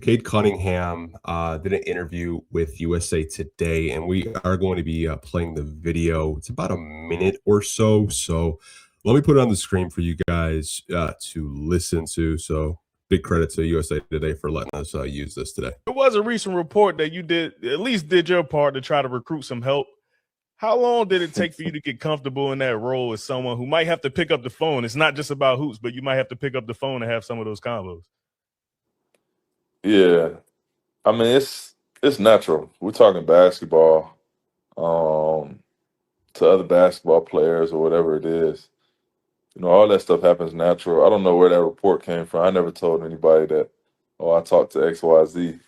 Cade Cunningham did an interview with USA Today, and we are going to be playing the video. It's about a minute or so. So let me put it on the screen for you guys to listen to. So big credit to USA Today for letting us use this today. There was a recent report that you at least did your part to try to recruit some help. How long did it take for you to get comfortable in that role as someone who might have to pick up the phone? It's not just about hoops, but you might have to pick up the phone and have some of those combos. Yeah, I mean it's natural. We're talking basketball, um, to other basketball players or whatever it is. All that stuff happens natural. I don't know where that report came from. I never told anybody that. Oh, I talked to X, Y, Z.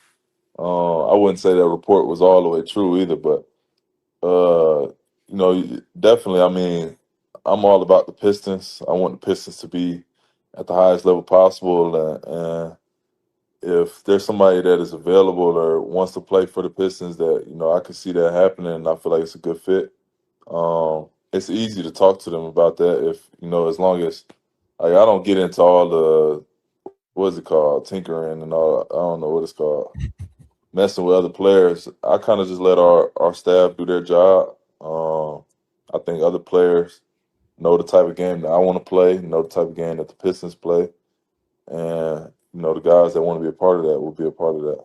I wouldn't say that report was all the way true either, but definitely. I mean, I'm all about the Pistons. I want the Pistons to be at the highest level possible, and if there's somebody that is available or wants to play for the Pistons, that I can see that happening, and I feel like it's a good fit. It's easy to talk to them about that if as long as like I don't get into all the what is it called tinkering and all. I don't know what it's called messing with other players. I kind of just let our staff do their job. I think other players know the type of game that I want to play, know the type of game that the Pistons play, and the guys that want to be a part of that will be a part of that.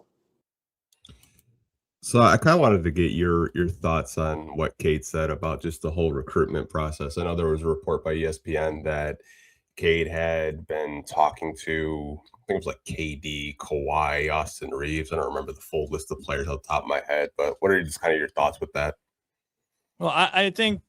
So I kind of wanted to get your thoughts on what Cade said about just the whole recruitment process. I know there was a report by ESPN that Cade had been talking to, I think it was like KD, Kawhi, Austin Reeves. I don't remember the full list of players off the top of my head, but what are just kind of your thoughts with that? Well, I think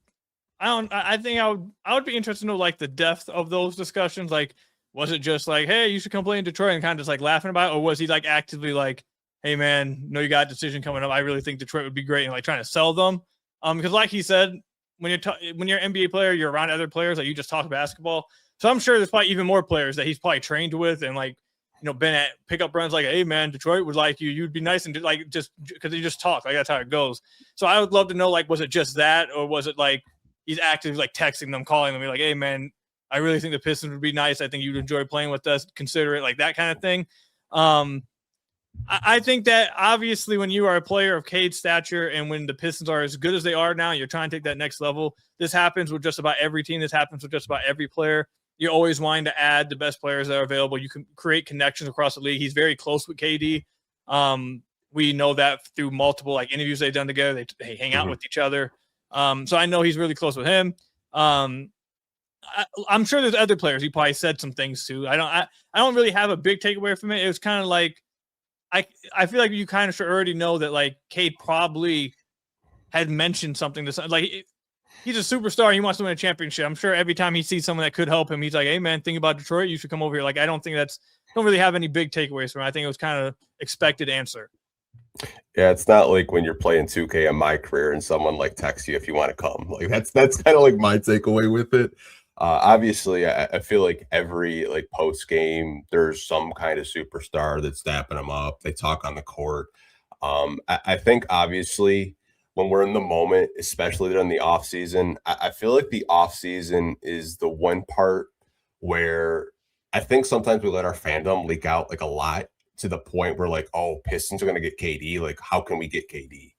I would be interested to know like the depth of those discussions. Like, was it just like, hey, you should come play in Detroit and kind of just like laughing about it, or was he like actively like, hey man, you got a decision coming up. I really think Detroit would be great, and like trying to sell them. Because like he said, when you're an NBA player, you're around other players, like you just talk basketball. So I'm sure there's probably even more players that he's probably trained with and like, been at pickup runs like, hey man, Detroit would like you. You'd be nice and like just because you just talk. Like that's how it goes. So I would love to know like, was it just that, or was it like he's actively like texting them, calling them, like, hey man, I really think the Pistons would be nice. I think you'd enjoy playing with us. Consider it, like that kind of thing. I think that obviously when you are a player of Cade's stature and when the Pistons are as good as they are now, you're trying to take that next level. This happens with just about every team. This happens with just about every player. You're always wanting to add the best players that are available. You can create connections across the league. He's very close with KD. We know that through multiple like interviews they've done together. They hang out with each other. So I know he's really close with him. I'm sure there's other players he probably said some things to. I don't really have a big takeaway from it. It was kind of like I feel like you kind of should already know that like Cade probably had mentioned something to like he's a superstar. He wants to win a championship. I'm sure every time he sees someone that could help him, he's like, hey man, think about Detroit. You should come over here. Like, I don't really have any big takeaways from it. I think it was kind of expected answer. Yeah, it's not like when you're playing 2K in my career and someone like texts you if you want to come. Like that's kind of like my takeaway with it. Obviously, I feel like every like post game, there's some kind of superstar that's dapping them up. They talk on the court. I think obviously when we're in the moment, especially during the off season, I feel like the off season is the one part where I think sometimes we let our fandom leak out like a lot to the point where like, oh, Pistons are going to get KD. Like, how can we get KD?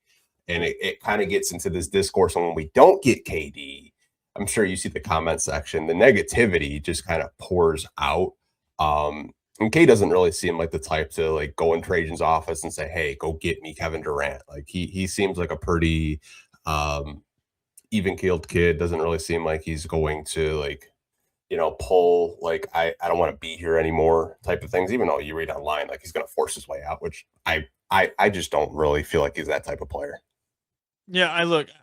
And it kind of gets into this discourse on when we don't get KD. I'm sure you see the comment section. The negativity just kind of pours out. And K doesn't really seem like the type to like go in Trajan's office and say, hey, go get me Kevin Durant. Like he seems like a pretty even-keeled kid. Doesn't really seem like he's going to like, pull like I don't want to be here anymore type of things, even though you read online like he's gonna force his way out, which I just don't really feel like he's that type of player. Yeah,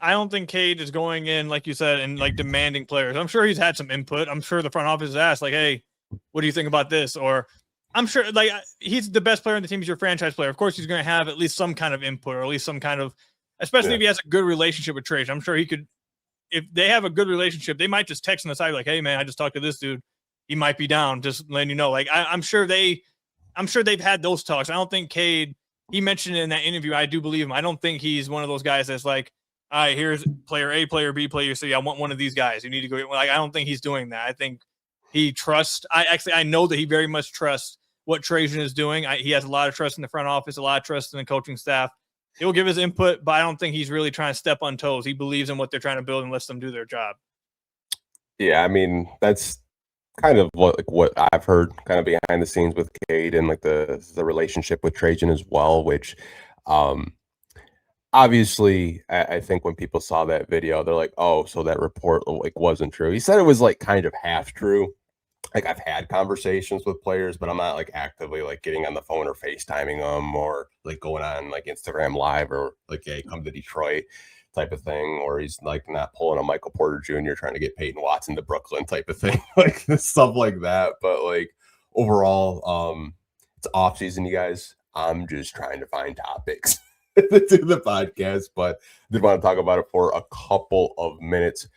I don't think Cade is going in, like you said, and like demanding players. I'm sure he's had some input. I'm sure the front office has asked, like, hey, what do you think about this? Or I'm sure like he's the best player on the team. He's your franchise player. Of course, he's going to have at least some kind of input or at least some kind of, especially if he has a good relationship with Trajan. I'm sure he could, if they have a good relationship, they might just text on the side like, hey man, I just talked to this dude. He might be down. Just letting you know. Like I'm sure they've had those talks. I don't think Cade, he mentioned it in that interview. I do believe him. I don't think he's one of those guys that's like, all right, here's player A, player B, player C. I want one of these guys. You need to go. Like, I don't think he's doing that. I think he trusts. I know that he very much trusts what Trajan is doing. He has a lot of trust in the front office, a lot of trust in the coaching staff. He'll give his input, but I don't think he's really trying to step on toes. He believes in what they're trying to build and lets them do their job. Yeah, I mean, that's kind of what I've heard kind of behind the scenes with Cade and like the relationship with Trajan as well, which obviously I think when people saw that video, they're like, oh, so that report like wasn't true. He said it was like kind of half true. Like I've had conversations with players, but I'm not like actively like getting on the phone or FaceTiming them or like going on like Instagram Live or like, hey, come to Detroit type of thing. Or he's like not pulling a Michael Porter Jr. trying to get Peyton Watson to Brooklyn type of thing, like stuff like that. But like overall, it's off season, you guys. I'm just trying to find topics to do the podcast, but I did want to talk about it for a couple of minutes.